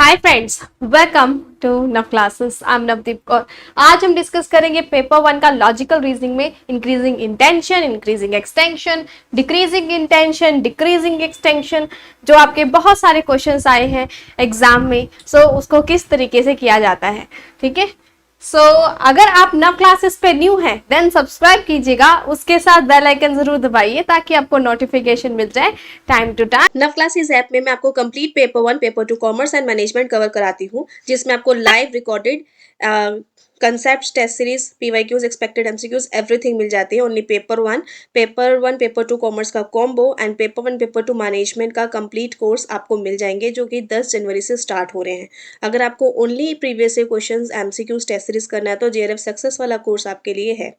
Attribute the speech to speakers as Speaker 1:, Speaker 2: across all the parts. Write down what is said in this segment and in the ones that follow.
Speaker 1: Hi friends, welcome to नव classes. I am Navdeep Kaur. आज हम डिस्कस करेंगे पेपर 1 का लॉजिकल रीजनिंग में increasing intention, increasing extension, decreasing intention, decreasing extension, जो आपके बहुत सारे क्वेश्चंस आए हैं एग्जाम में। उसको किस तरीके से किया जाता है, ठीक है। अगर आप नव क्लासेस पे न्यू हैं देन सब्सक्राइब कीजिएगा, उसके साथ बेल आइकन जरूर दबाइए ताकि आपको नोटिफिकेशन मिल जाए time to time.
Speaker 2: Nav classes app में मैं आपको complete paper 1, paper 2 commerce and management cover कराती हूँ, जिसमें आपको live recorded concept, test series, PYQs, expected MCQs everything मिल जाती है। ओनली पेपर 1, पेपर 2 कॉमर्स का combo and paper 1, paper 2 management का कंप्लीट कोर्स आपको मिल जाएंगे, जो कि 10 जनवरी से स्टार्ट हो रहे हैं। अगर आपको only previous year questions, MCQs, test series करना है तो जेआरएफ सक्सेस वाला कोर्स आपके लिए है।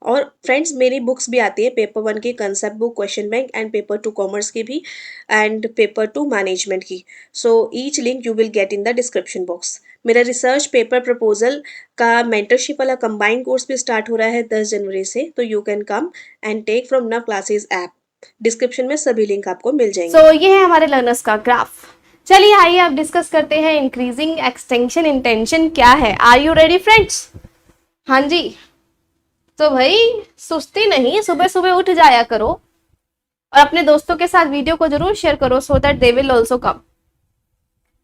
Speaker 2: और फ्रेंड्स, मेरी बुक्स भी आती है, पेपर 1 की concept book, question bank and paper 2 commerce की भी एंड पेपर 2 मैनेजमेंट की। So each link you will get in the description box. मेरा रिसर्च पेपर प्रपोजल का मेंटरशिप वाला कंबाइंड कोर्स भी स्टार्ट हो रहा है 10 जनवरी से, तो you can come and take from Nav classes app. Description में सभी लिंक आपको मिल जाएंगे।
Speaker 1: ये है हमारे लर्नर्स का ग्राफ। चलिए आइए अब डिस्कस करते हैं इंक्रीजिंग एक्सटेंशन इंटेंशन क्या है। Are you ready friends? हाँ जी। तो भाई सुस्ती नहीं, सुबह सुबह उठ जाया करो और अपने दोस्तों के साथ वीडियो को जरूर शेयर करो so that they will also come.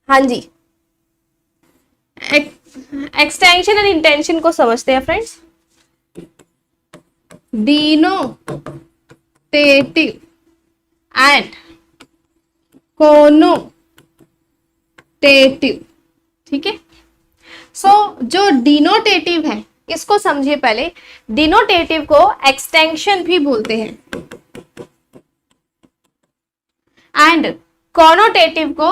Speaker 1: हाँ जी, एक्सटेंशन एंड इंटेंशन को समझते हैं फ्रेंड्स। डिनोटेटिव एंड कोनोटेटिव, ठीक है। जो डिनोटेटिव है इसको समझिए पहले। डिनोटेटिव को एक्सटेंशन भी बोलते हैं एंड कॉनोटेटिव को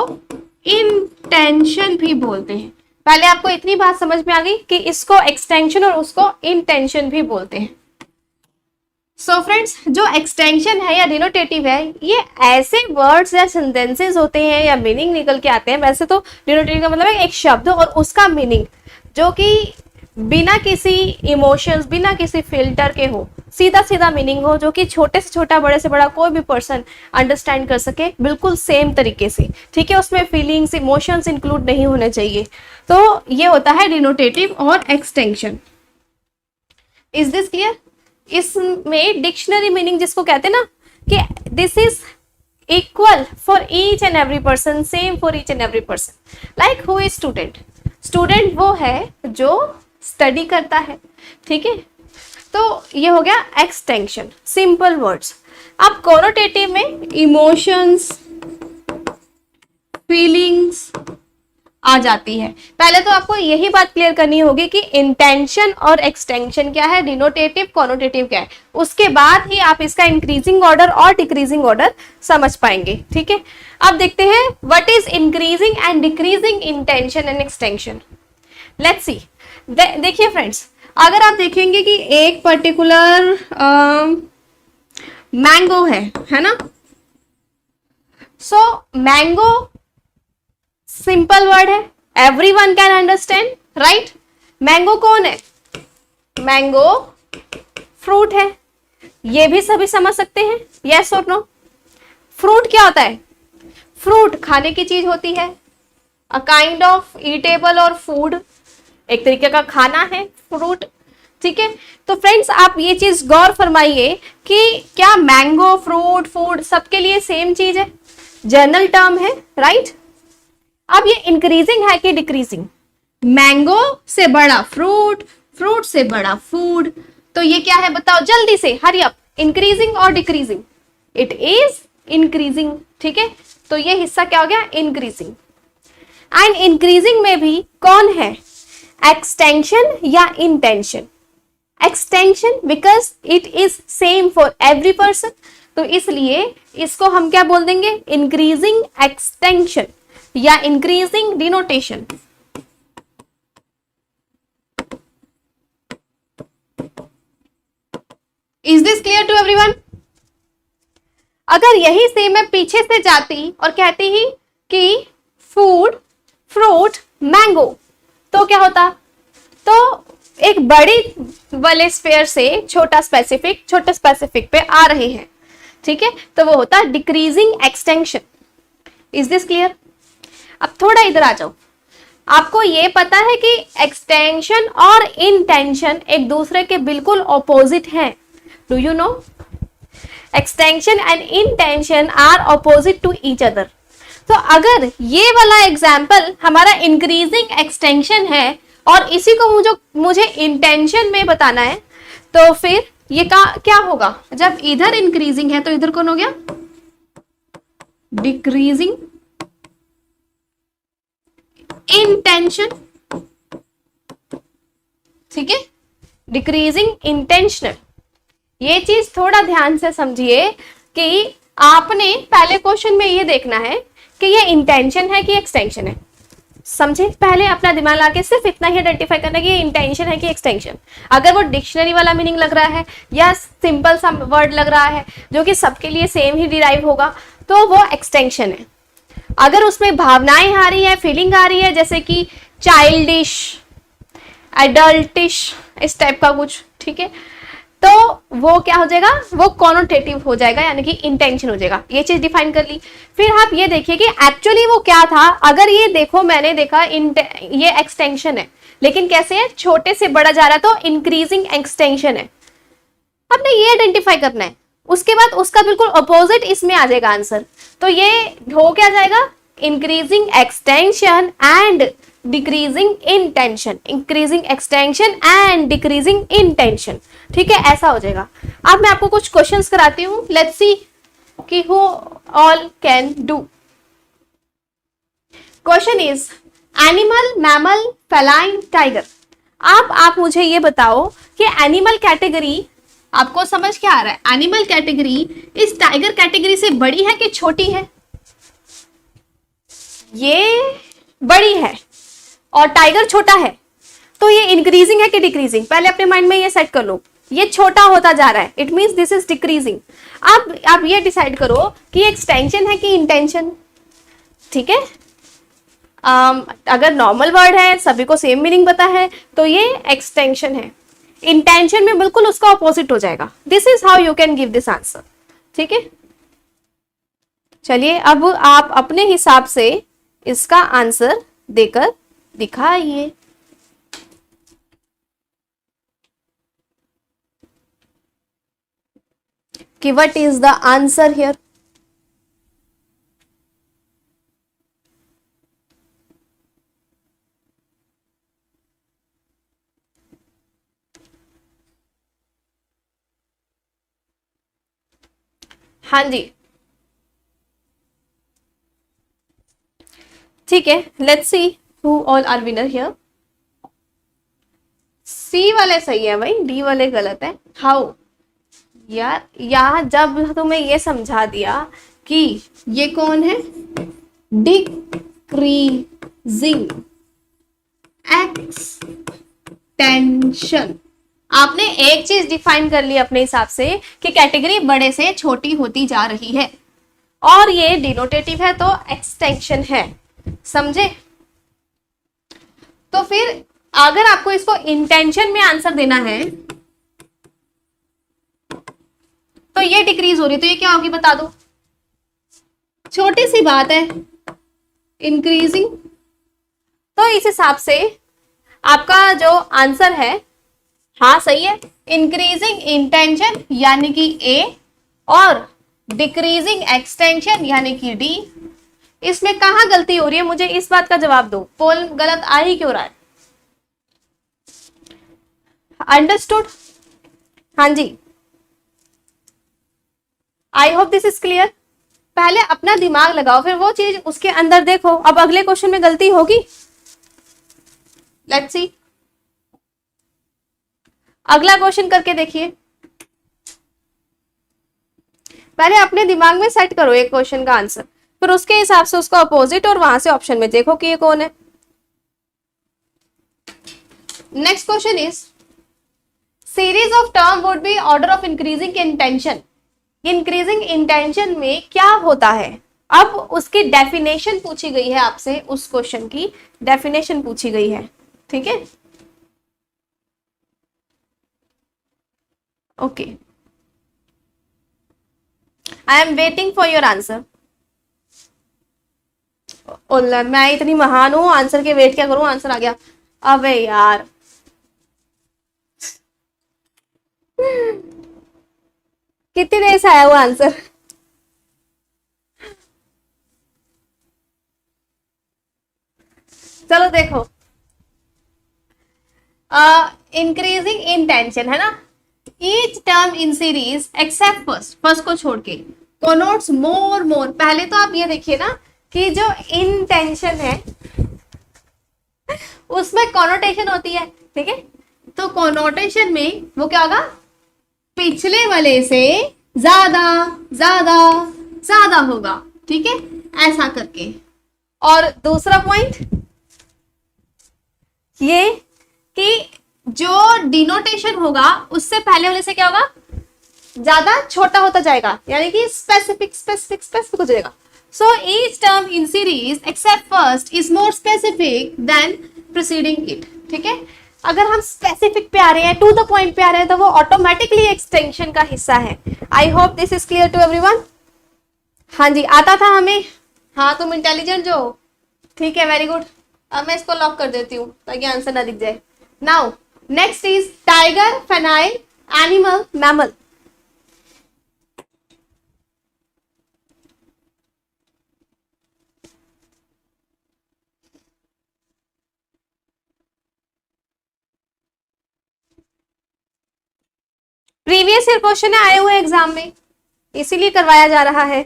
Speaker 1: इंटेंशन भी बोलते हैं। पहले आपको इतनी बात समझ में आ गई कि इसको एक्सटेंशन और उसको इंटेंशन भी बोलते हैं। फ्रेंड्स, जो एक्सटेंशन है या डिनोटेटिव है, ये ऐसे वर्ड्स या सेंटेंसेस होते हैं या मीनिंग निकल के आते हैं। वैसे तो डिनोटेटिव का मतलब है एक शब्द और उसका मीनिंग जो कि बिना किसी इमोशंस, बिना किसी फिल्टर के हो, सीधा सीधा मीनिंग हो, जो कि छोटे से छोटा, बड़े से बड़ा कोई भी पर्सन अंडरस्टैंड कर सके बिल्कुल सेम तरीके से, ठीक है। उसमें फीलिंग्स, इमोशंस इंक्लूड नहीं होने चाहिए। तो ये होता है डिनोटेटिव और एक्सटेंशन। Is this clear? इसमें डिक्शनरी मीनिंग जिसको कहते हैं ना कि this is equal for each and every person, same for each and every person. Like who is student? Student वो है जो स्टडी करता है, ठीक है। तो ये हो गया एक्सटेंशन, सिंपल वर्ड्स। अब कोनोटेटिव में इमोशंस, फीलिंग्स आ जाती है। पहले तो आपको यही बात क्लियर करनी होगी कि इंटेंशन और एक्सटेंशन क्या है, डिनोटेटिव, कोनोटेटिव क्या है। उसके बाद ही आप इसका इंक्रीजिंग ऑर्डर और डिक्रीजिंग ऑर्डर समझ पाएंगे, ठीक है। अब देखते हैं what is increasing and decreasing intention and extension. Let's see. देखिए फ्रेंड्स, अगर आप देखेंगे कि एक पर्टिकुलर मैंगो है ना। मैंगो सिंपल वर्ड है, everyone can understand, right. Mango कौन है? मैंगो फ्रूट है, ये भी सभी समझ सकते हैं, यस और नो। फ्रूट क्या होता है? फ्रूट खाने की चीज होती है, अ काइंड ऑफ ईटेबल और फूड, एक तरीके का खाना है फ्रूट, ठीक है। तो फ्रेंड्स, आप ये चीज गौर फरमाइए कि क्या मैंगो, फ्रूट, फूड सबके लिए सेम चीज है, जनरल टर्म है, राइट। अब ये इंक्रीजिंग है कि डिक्रीजिंग? मैंगो से बड़ा फ्रूट, फ्रूट से बड़ा फूड, तो ये क्या है बताओ जल्दी से, हरी अप। इंक्रीजिंग और डिक्रीजिंग? इट इज इंक्रीजिंग, ठीक है। तो ये हिस्सा क्या हो गया? इंक्रीजिंग। एंड इंक्रीजिंग में भी कौन है? एक्सटेंशन या intension? Extension because it is same for every person, तो इसलिए इसको हम क्या बोल देंगे? इंक्रीजिंग एक्सटेंशन या increasing denotation. Is this clear to everyone? अगर यही सेम मैं पीछे से जाती और कहती ही कि फूड, फ्रूट, मैंगो, तो क्या होता? तो एक बड़ी वाले स्फीयर से छोटा स्पेसिफिक पे आ रहे हैं, ठीक है। तो वो होता decreasing extension. Is this clear? अब थोड़ा इधर आ जाओ, आपको ये पता है कि एक्सटेंशन और इंटेंशन एक दूसरे के बिल्कुल ऑपोजिट हैं? Do you know? Extension and intension are opposite to each other. तो अगर ये वाला एग्जाम्पल हमारा इंक्रीजिंग एक्सटेंशन है और इसी को मुझे इंटेंशन में बताना है, तो फिर ये क्या होगा? जब इधर इंक्रीजिंग है तो इधर कौन हो गया? डिक्रीजिंग इंटेंशन, ठीक है, डिक्रीजिंग इंटेंशनल। ये चीज थोड़ा ध्यान से समझिए कि आपने पहले क्वेश्चन में ये देखना है कि ये इंटेंशन है कि एक्सटेंशन है। समझे? पहले अपना दिमाग लाके सिर्फ इतना ही आइडेंटिफाई करना कि ये इंटेंशन है कि एक्सटेंशन। अगर वो डिक्शनरी वाला मीनिंग लग रहा है या सिंपल सा वर्ड लग रहा है जो कि सबके लिए सेम ही डिराइव होगा, तो वो एक्सटेंशन है। अगर उसमें भावनाएं आ रही है, फीलिंग आ रही है, जैसे कि चाइल्डिश, एडल्टिश, इस टाइप का कुछ, ठीक है, तो वो क्या हो जाएगा? वो कॉनोटेटिव हो जाएगा, यानी कि इंटेंशन हो जाएगा। ये चीज डिफाइन कर ली। फिर आप ये देखिए कि एक्चुअली वो क्या था। अगर ये देखो, मैंने देखा ये एक्सटेंशन है, लेकिन कैसे है? छोटे से बड़ा जा रहा है, तो इंक्रीजिंग एक्सटेंशन है। आपने ये आइडेंटिफाई करना है। उसके बाद उसका बिल्कुल अपोजिट इसमें आ जाएगा आंसर। तो ये हो क्या जाएगा? Increasing extension and decreasing intention, increasing extension and decreasing intention, ठीक है, ऐसा हो जाएगा। अब मैं आपको कुछ क्वेश्चंस कराती हूं, लेट्स सी कि who all can do. Question is animal, mammal, feline, tiger. आप मुझे ये बताओ कि एनिमल कैटेगरी आपको समझ क्या आ रहा है? एनिमल कैटेगरी इस टाइगर कैटेगरी से बड़ी है कि छोटी है? ये बड़ी है और टाइगर छोटा है, तो ये इंक्रीजिंग है कि डिक्रीजिंग? पहले अपने माइंड में ये सेट कर लो। ये छोटा होता जा रहा है, it means this is decreasing. अब आप ये डिसाइड करो कि एक्सटेंशन है कि इंटेंशन, ठीक है। अगर नॉर्मल वर्ड है, सभी को सेम मीनिंग पता है, तो ये एक्सटेंशन है। इंटेंशन में बिल्कुल उसका ऑपोजिट हो जाएगा। This is how you can give this answer, ठीक है। चलिए अब आप अपने हिसाब से इसका आंसर देकर दिखाइए। कि what is the answer here? हाँ जी, ठीक है, let's see who all are winner here. C वाले सही है भाई, डी वाले गलत है। हाउ यार? यहाँ जब तुम्हें ये समझा दिया कि ये कौन है, डिक्रीजिंग एक्सटेंशन, आपने एक चीज डिफाइन कर ली अपने हिसाब से कि कैटेगरी बड़े से छोटी होती जा रही है और ये डिनोटेटिव है तो एक्सटेंशन है, समझे? तो फिर अगर आपको इसको इंटेंशन में आंसर देना है तो ये डिक्रीज हो रही, तो ये क्या होगी बता दो? छोटी सी बात है, इंक्रीजिंग। तो इस हिसाब से आपका जो आंसर है, हाँ सही है, इंक्रीजिंग इंटेंशन यानी कि ए और डिक्रीजिंग एक्सटेंशन यानी कि डी। इसमें कहां गलती हो रही है, मुझे इस बात का जवाब दो। पोल गलत आ ही क्यों रहा है? अंडरस्टूड? हाँ जी, I hope this is clear. पहले अपना दिमाग लगाओ, फिर वो चीज उसके अंदर देखो। अब अगले क्वेश्चन में गलती होगी, लेट्स सी। अगला क्वेश्चन करके देखिए। पहले अपने दिमाग में सेट करो एक क्वेश्चन का आंसर, फिर उसके हिसाब से उसका अपोजिट और वहां से ऑप्शन में देखो कि ये कौन है। Next question is series of term would be order of increasing intention. Increasing intention में क्या होता है? अब उसकी डेफिनेशन पूछी गई है आपसे, उस क्वेश्चन की डेफिनेशन पूछी गई है, ठीक है। Okay, I am waiting for your answer. ओला, मैं इतनी महान हूं, आंसर के वेट क्या करूं, आंसर आ गया। अबे यार कितनी देर से आया हुआ आंसर। चलो देखो, इंक्रीजिंग इन टेंशन है ना, each term in series except first, first को छोड़ के, कोनोट्स मोर मोर। पहले तो आप ये देखिए ना कि जो इन टेंशन है उसमें कॉनोटेशन होती है, ठीक है, तो कॉनोटेशन में वो क्या होगा, पिछले वाले से ज्यादा ज्यादा ज्यादा होगा, ठीक है, ऐसा करके। और दूसरा पॉइंट ये कि जो डिनोटेशन होगा उससे पहले वाले से क्या होगा, ज्यादा छोटा होता जाएगा, यानी कि स्पेसिफिक स्पेसिफिक स्पेसिफिक हो जाएगा। So each term in series except first is more specific than preceding it, ठीक है। अगर हम स्पेसिफिक पे आ रहे हैं, टू द पॉइंट पे आ रहे हैं, तो वो ऑटोमेटिकली एक्सटेंशन का हिस्सा है। I hope this is clear to everyone. हाँ जी, आता था हमें। हाँ, तुम इंटेलिजेंट जो हो, ठीक है, वेरी गुड। अब मैं इसको लॉक कर देती हूँ ताकि आंसर ना दिख जाए। Now next is tiger, phenyl, animal, mammal. Previous year question आए हुए एग्जाम में, इसीलिए करवाया जा रहा है।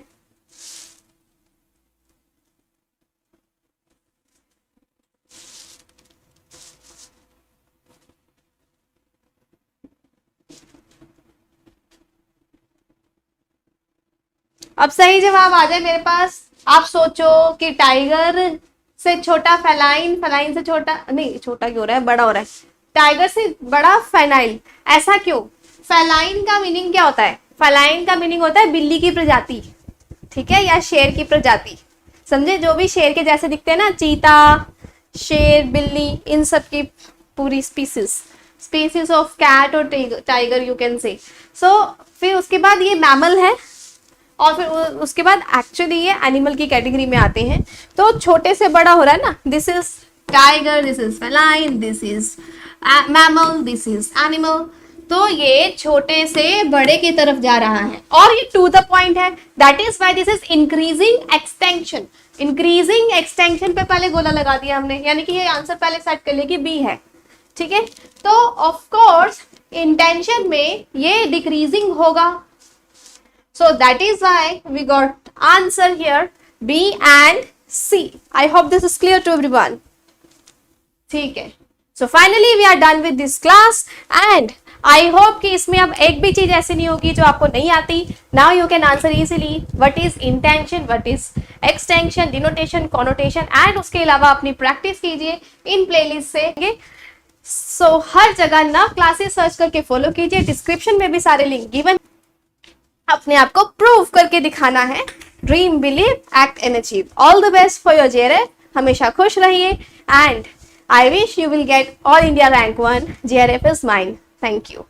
Speaker 1: अब सही जवाब आ जाए मेरे पास। आप सोचो कि टाइगर से छोटा फेलाइन, फेलाइन से छोटा नहीं, छोटा क्यों हो रहा है, बड़ा हो रहा है, टाइगर से बड़ा फेनाइल, ऐसा क्यों? फेलाइन का मीनिंग क्या होता है? फेलाइन का मीनिंग होता है बिल्ली की प्रजाति, ठीक है, या शेर की प्रजाति, समझे, जो भी शेर के जैसे दिखते हैं ना, चीता, शेर, बिल्ली, इन सब की पूरी स्पीसीज ऑफ कैट और टाइगर यू कैन से। सो फिर उसके बाद ये मैमल है, और फिर उसके बाद एक्चुअली ये एनिमल की कैटेगरी में आते हैं। तो छोटे से बड़ा हो रहा है ना, this is tiger, this is feline, this is mammal, this is animal. तो ये छोटे से बड़े की तरफ जा रहा है, और ये टू द पॉइंट है। That is why this is increasing extension. Increasing extension पे पहले गोला लगा दिया हमने, यानी कि ये आंसर पहले सेट कर लिया कि बी है, ठीक है। तो ऑफ कोर्स इंटेंशन में ये डिक्रीजिंग होगा, so that is why we got answer here B and C. I hope this is clear to everyone. ठीक है, so finally we are done with this class and I hope कि इसमें अब एक भी चीज ऐसी नहीं होगी जो आपको नहीं आती। Now you can answer easily what is intention, what is extension, denotation, connotation and उसके अलावा अपनी प्रैक्टिस कीजिए इन प्लेलिस्ट से। So हर जगह ना क्लासेस सर्च करके फॉलो कीजिए, डिस्क्रिप्शन में भी सारे लिंक गिवन। अपने आप को प्रूव करके दिखाना है। Dream, believe, act and achieve. All the best for your JRF. हमेशा खुश रहिए and I wish you will get All India Rank 1. JRF is mine. Thank you.